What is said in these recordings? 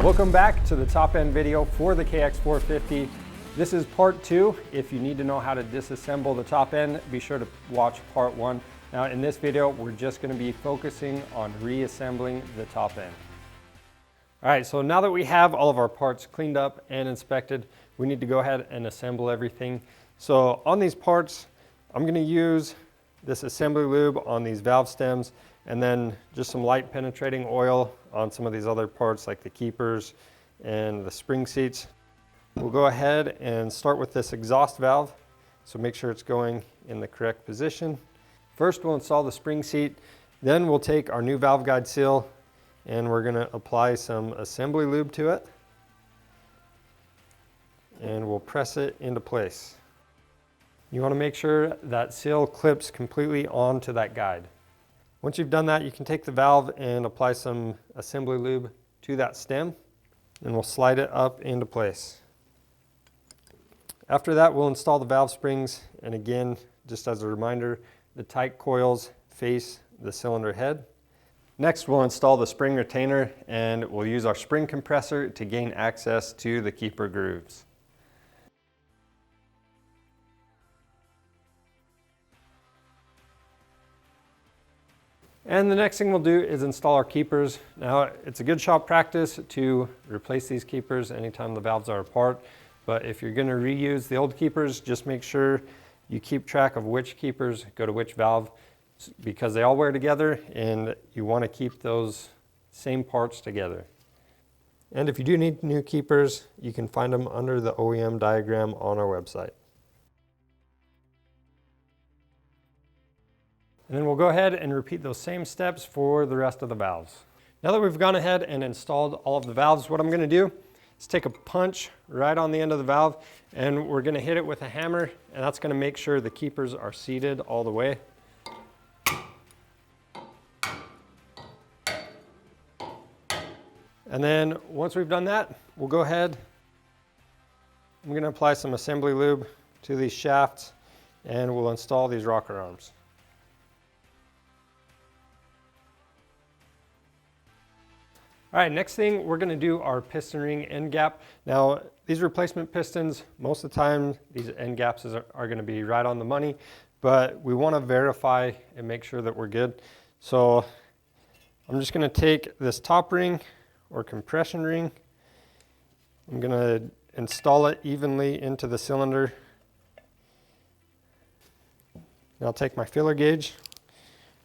Welcome back to the top end video for the KX450. This is part 2. If you need to know how to disassemble the top end, be sure to watch part 1. Now in this video, we're just going to be focusing on reassembling the top end. All right, so now that we have all of our parts cleaned up and inspected, we need to go ahead and assemble everything. So on these parts, I'm going to use this assembly lube on these valve stems, and then just some light penetrating oil on some of these other parts like the keepers and the spring seats. We'll go ahead and start with this exhaust valve, so make sure it's going in the correct position. First we'll install the spring seat, then we'll take our new valve guide seal and we're going to apply some assembly lube to it, and we'll press it into place. You want to make sure that seal clips completely onto that guide. Once you've done that, you can take the valve and apply some assembly lube to that stem, and we'll slide it up into place. After that, we'll install the valve springs, and again, just as a reminder, the tight coils face the cylinder head. Next, we'll install the spring retainer, and we'll use our spring compressor to gain access to the keeper grooves. And the next thing we'll do is install our keepers. Now, it's a good shop practice to replace these keepers anytime the valves are apart, but if you're going to reuse the old keepers, just make sure you keep track of which keepers go to which valve, because they all wear together and you want to keep those same parts together. And if you do need new keepers, you can find them under the OEM diagram on our website. And then we'll go ahead and repeat those same steps for the rest of the valves. Now that we've gone ahead and installed all of the valves, what I'm going to do is take a punch right on the end of the valve, and we're going to hit it with a hammer, and that's going to make sure the keepers are seated all the way. And then once we've done that, we'll go ahead, I'm going to apply some assembly lube to these shafts, and we'll install these rocker arms. All right, next thing, we're going to do our piston ring end gap. Now, these replacement pistons, most of the time, these end gaps are going to be right on the money, but we want to verify and make sure that we're good. So I'm just going to take this top ring or compression ring. I'm going to install it evenly into the cylinder. And I'll take my feeler gauge,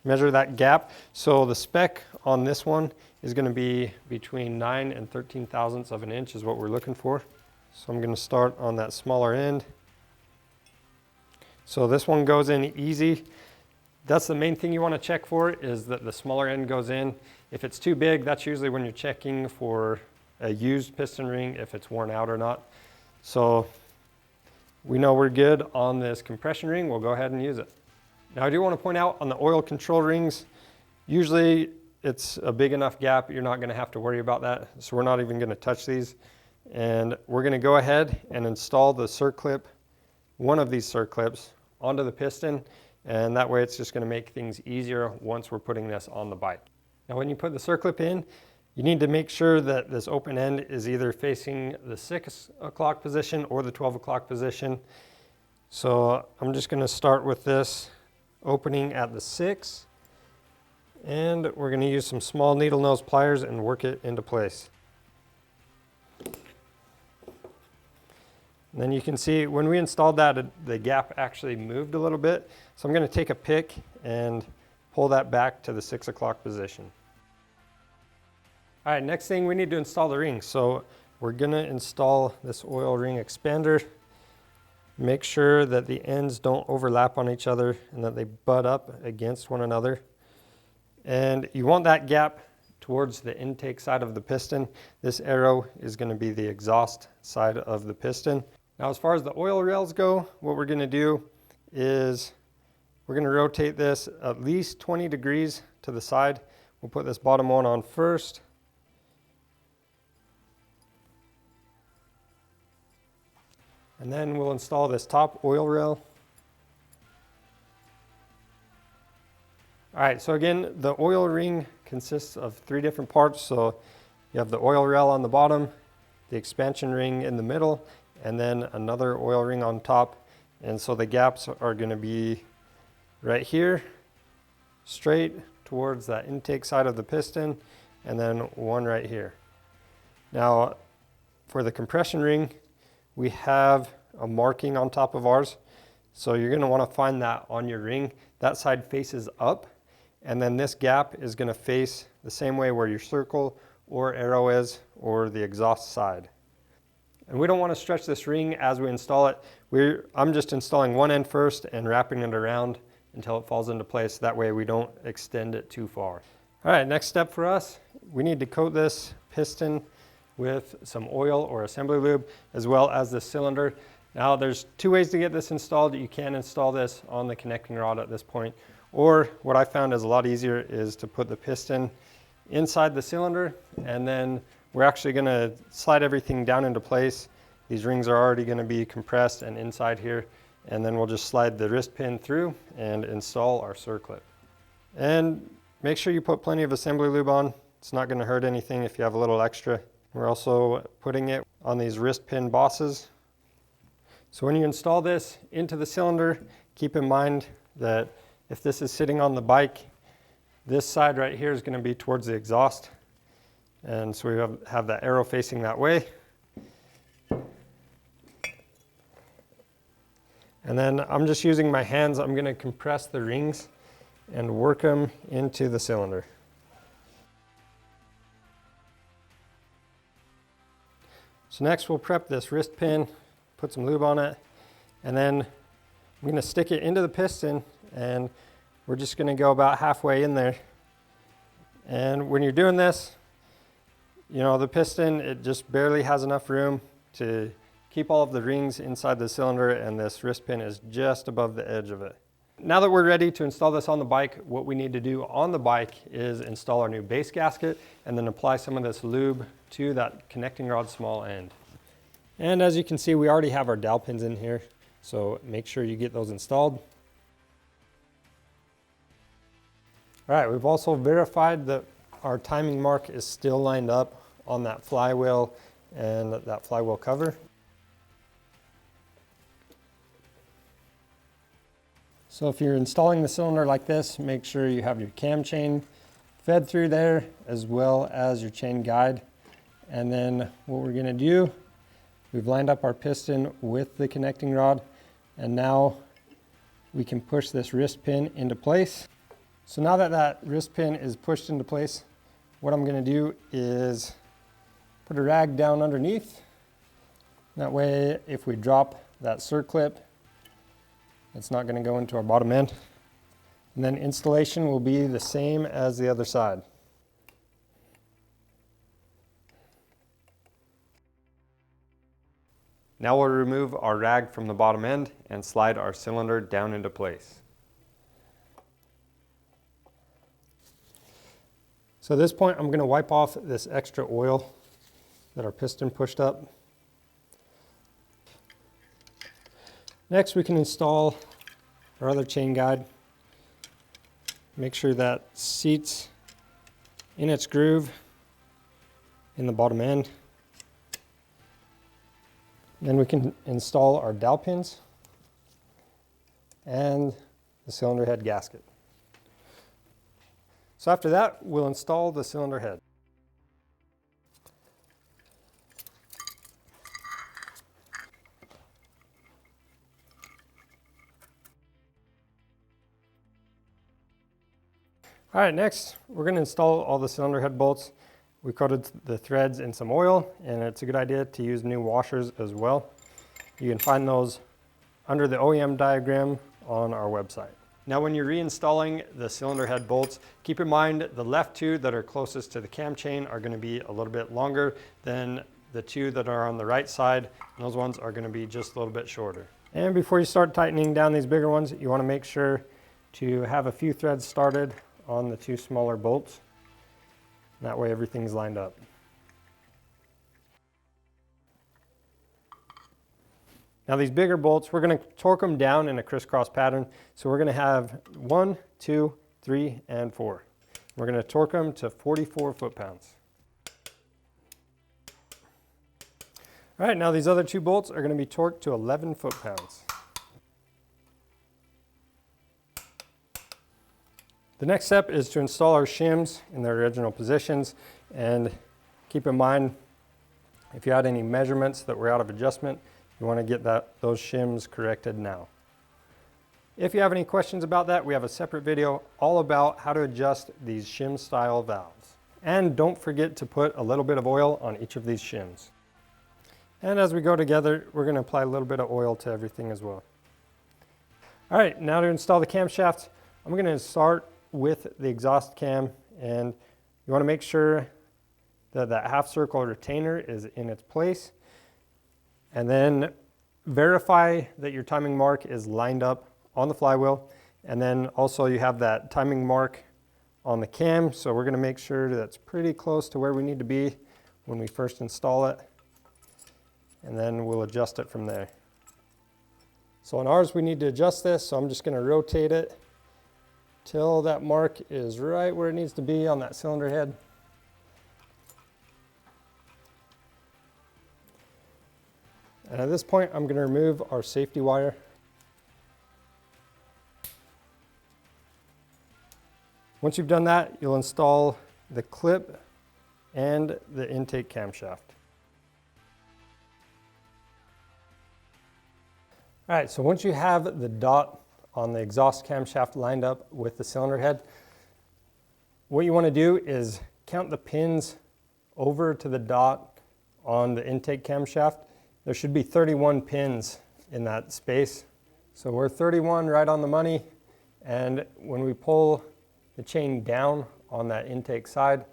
measure that gap. So the spec on this one is going to be between 9 and 13 thousandths of an inch is what we're looking for. So I'm going to start on that smaller end. So this one goes in easy. That's the main thing you want to check for, is that the smaller end goes in. If it's too big, that's usually when you're checking for a used piston ring, if it's worn out or not. So we know we're good on this compression ring. We'll go ahead and use it. Now I do want to point out on the oil control rings, usually it's a big enough gap, you're not going to have to worry about that. So we're not even going to touch these. And we're going to go ahead and install the circlip, one of these circlips, onto the piston. And that way it's just going to make things easier once we're putting this on the bike. Now when you put the circlip in, you need to make sure that this open end is either facing the 6 o'clock position or the 12 o'clock position. So I'm just going to start with this opening at the 6. And we're going to use some small needle nose pliers and work it into place. And then you can see when we installed that, the gap actually moved a little bit. So I'm going to take a pick and pull that back to the 6 o'clock position. All right, next thing, we need to install the ring. So we're going to install this oil ring expander. Make sure that the ends don't overlap on each other and that they butt up against one another. And you want that gap towards the intake side of the piston. This arrow is going to be the exhaust side of the piston. Now as far as the oil rails go, what we're going to do is we're going to rotate this at least 20 degrees to the side. We'll put this bottom one on first. And then we'll install this top oil rail. All right, so again, the oil ring consists of 3 different parts. So You have the oil rail on the bottom, the expansion ring in the middle, and then another oil ring on top. And so the gaps are going to be right here, straight towards that intake side of the piston, and then one right here. Now, for the compression ring, we have a marking on top of ours. So you're going to want to find that on your ring. That side faces up, and then this gap is going to face the same way where your circle or arrow is, or the exhaust side. And we don't want to stretch this ring as we install it. I'm just installing one end first and wrapping it around until it falls into place. That way we don't extend it too far. All right, next step for us, we need to coat this piston with some oil or assembly lube, as well as the cylinder. Now there's two ways to get this installed. You can install this on the connecting rod at this point, or what I found is a lot easier is to put the piston inside the cylinder, and then we're actually going to slide everything down into place. These rings are already going to be compressed and inside here, and then we'll just slide the wrist pin through and install our circlip. And make sure you put plenty of assembly lube on. It's not going to hurt anything if you have a little extra. We're also putting it on these wrist pin bosses. So when you install this into the cylinder, keep in mind that if this is sitting on the bike, this side right here is going to be towards the exhaust. And so we have that arrow facing that way. And then I'm just using my hands. I'm going to compress the rings and work them into the cylinder. So next we'll prep this wrist pin, put some lube on it, and then I'm going to stick it into the piston, and we're just going to go about halfway in there. And when you're doing this, you know, the piston, it just barely has enough room to keep all of the rings inside the cylinder, and this wrist pin is just above the edge of it. Now that we're ready to install this on the bike, what we need to do on the bike is install our new base gasket and then apply some of this lube to that connecting rod small end. And as you can see, we already have our dowel pins in here, so make sure you get those installed. All right, we've also verified that our timing mark is still lined up on that flywheel and that flywheel cover. So if you're installing the cylinder like this, make sure you have your cam chain fed through there, as well as your chain guide. And then what we're going to do, we've lined up our piston with the connecting rod, and now we can push this wrist pin into place. So now that that wrist pin is pushed into place, what I'm going to do is put a rag down underneath. That way, if we drop that circlip, it's not going to go into our bottom end. And then installation will be the same as the other side. Now we'll remove our rag from the bottom end and slide our cylinder down into place. So at this point, I'm going to wipe off this extra oil that our piston pushed up. Next, we can install our other chain guide. Make sure that seats in its groove in the bottom end. Then we can install our dowel pins and the cylinder head gasket. So after that, we'll install the cylinder head. All right, next we're going to install all the cylinder head bolts. We coated the threads in some oil, and it's a good idea to use new washers as well. You can find those under the OEM diagram on our website. Now when you're reinstalling the cylinder head bolts, keep in mind the left two that are closest to the cam chain are going to be a little bit longer than the two that are on the right side. And those ones are going to be just a little bit shorter. And before you start tightening down these bigger ones, you want to make sure to have a few threads started on the two smaller bolts. That way everything's lined up. Now these bigger bolts, we're going to torque them down in a crisscross pattern. So we're going to have 1, 2, 3, and 4. We're going to torque them to 44 foot-pounds. All right, now these other 2 bolts are going to be torqued to 11 foot-pounds. The next step is to install our shims in their original positions, and keep in mind if you had any measurements that were out of adjustment, you want to get those shims corrected now. If you have any questions about that, we have a separate video all about how to adjust these shim style valves. And don't forget to put a little bit of oil on each of these shims. And as we go together, we're going to apply a little bit of oil to everything as well. All right, now to install the camshafts, I'm going to start with the exhaust cam, and you want to make sure that that half circle retainer is in its place, and then verify that your timing mark is lined up on the flywheel, and then also you have that timing mark on the cam, so we're going to make sure that's pretty close to where we need to be when we first install it, and then we'll adjust it from there. So on ours we need to adjust this, so I'm just going to rotate it till that mark is right where it needs to be on that cylinder head. And at this point, I'm going to remove our safety wire. Once you've done that, you'll install the clip and the intake camshaft. All right, so once you have the dot on the exhaust camshaft lined up with the cylinder head, what you want to do is count the pins over to the dot on the intake camshaft. There should be 31 pins in that space. So we're 31 right on the money, and when we pull the chain down on that intake side,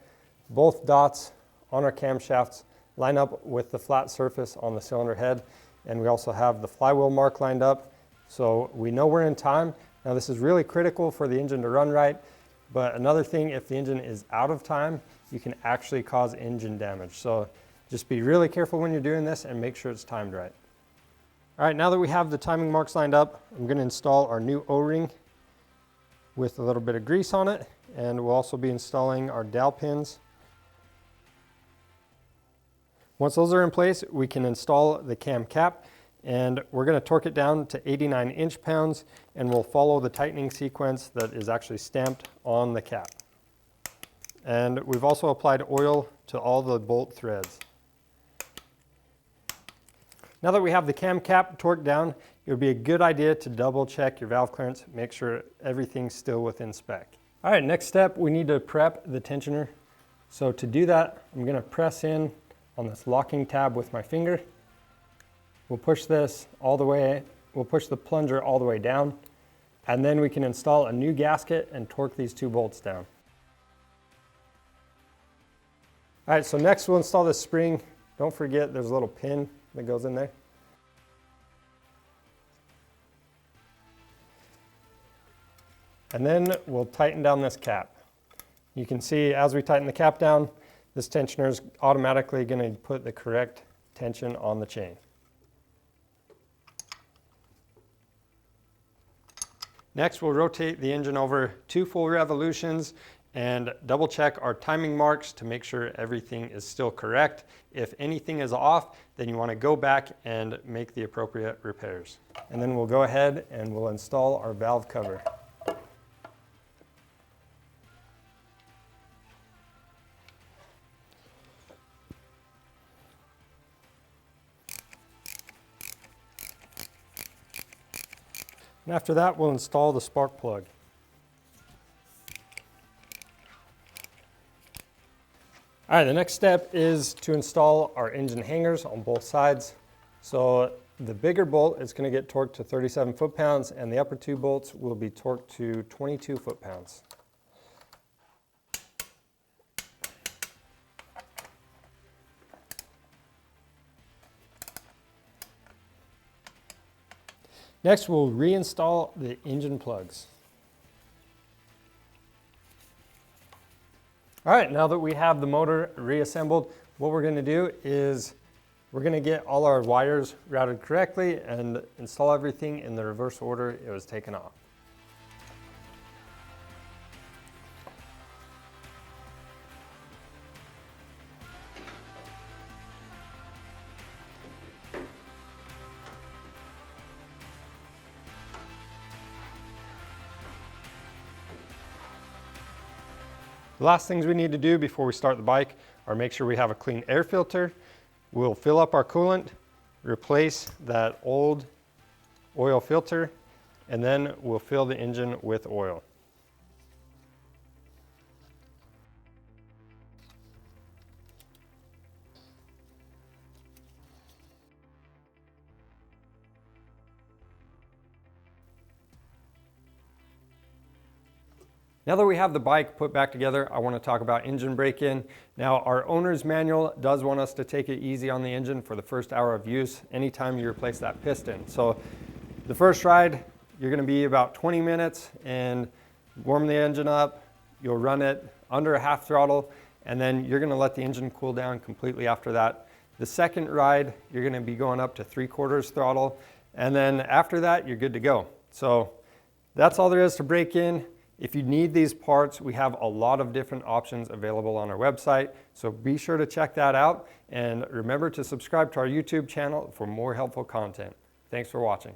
both dots on our camshafts line up with the flat surface on the cylinder head, and we also have the flywheel mark lined up. So we know we're in time. Now this is really critical for the engine to run right, but another thing, if the engine is out of time, you can actually cause engine damage. So just be really careful when you're doing this and make sure it's timed right. All right, now that we have the timing marks lined up, I'm going to install our new O-ring with a little bit of grease on it, and we'll also be installing our dowel pins. Once those are in place, we can install the cam cap, and we're going to torque it down to 89 inch-pounds, and we'll follow the tightening sequence that is actually stamped on the cap. And we've also applied oil to all the bolt threads. Now that we have the cam cap torqued down, it would be a good idea to double check your valve clearance, make sure everything's still within spec. All right, next step, we need to prep the tensioner. So to do that, I'm going to press in on this locking tab with my finger. We'll push this all the way, we'll push the plunger all the way down, and then we can install a new gasket and torque these 2 bolts down. All right, so next we'll install this spring. Don't forget there's a little pin that goes in there. And then we'll tighten down this cap. You can see as we tighten the cap down, this tensioner is automatically going to put the correct tension on the chain. Next, we'll rotate the engine over 2 full revolutions and double check our timing marks to make sure everything is still correct. If anything is off, then you want to go back and make the appropriate repairs. And then we'll go ahead and we'll install our valve cover. And after that, we'll install the spark plug. All right, the next step is to install our engine hangers on both sides. So the bigger bolt is going to get torqued to 37 foot-pounds, and the upper 2 bolts will be torqued to 22 foot-pounds. Next, we'll reinstall the engine plugs. All right, now that we have the motor reassembled, what we're going to do is we're going to get all our wires routed correctly and install everything in the reverse order it was taken off. The last things we need to do before we start the bike are make sure we have a clean air filter. We'll fill up our coolant, replace that old oil filter, and then we'll fill the engine with oil. Now that we have the bike put back together, I want to talk about engine break-in. Now, our owner's manual does want us to take it easy on the engine for the first hour of use anytime you replace that piston. So the first ride, you're going to be about 20 minutes and warm the engine up. You'll run it under a half throttle, and then you're going to let the engine cool down completely after that. The second ride, you're going to be going up to 3/4 throttle, and then after that, you're good to go. So that's all there is to break in. If you need these parts, we have a lot of different options available on our website, so be sure to check that out, and remember to subscribe to our YouTube channel for more helpful content. Thanks for watching.